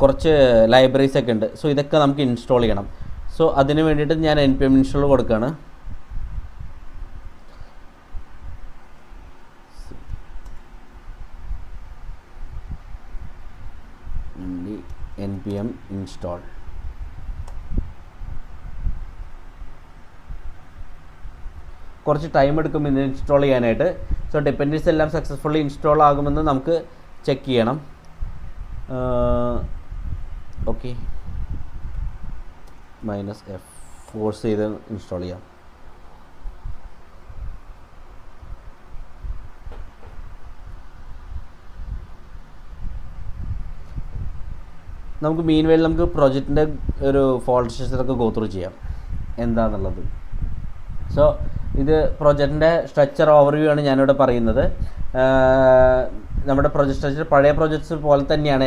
കുറച്ച് ലൈബ്രറീസ് ഒക്കെ ഉണ്ട്. സോ ഇതൊക്കെ നമുക്ക് ഇൻസ്റ്റാൾ ചെയ്യണം. സോ അതിന് വേണ്ടിയിട്ട് ഞാൻ npm ഇൻസ്റ്റാൾ കൊടുക്കുകയാണ്. npm install. കുറച്ച് ടൈം എടുക്കും ഇത് ഇൻസ്റ്റാൾ ചെയ്യാനായിട്ട്. സോ ഡിപ്പെൻഡൻസീസ് എല്ലാം സക്സസ്ഫുള്ളി ഇൻസ്റ്റാൾ ആകുമെന്ന് നമുക്ക് ചെക്ക് ചെയ്യണം. ഓക്കെ, -f ഫോഴ്സ് ചെയ്ത് ഇൻസ്റ്റാൾ ചെയ്യാം. നമുക്ക് മീൻവെയിൽ നമുക്ക് പ്രൊജക്റ്റിൻ്റെ ഒരു ഫോൾഡർ സ്ട്രക്ചറൊക്കെ ഗോ ത്രൂ ചെയ്യാം എന്താണെന്നുള്ളത്. സോ ഇത് പ്രൊജക്റ്റിൻ്റെ സ്ട്രക്ചർ ഓവർവ്യൂ ആണ് ഞാനിവിടെ പറയുന്നത്. നമ്മുടെ പ്രൊജക്റ്റ് സ്ട്രക്ചർ പഴയ പ്രൊജക്ട്സ് പോലെ തന്നെയാണ്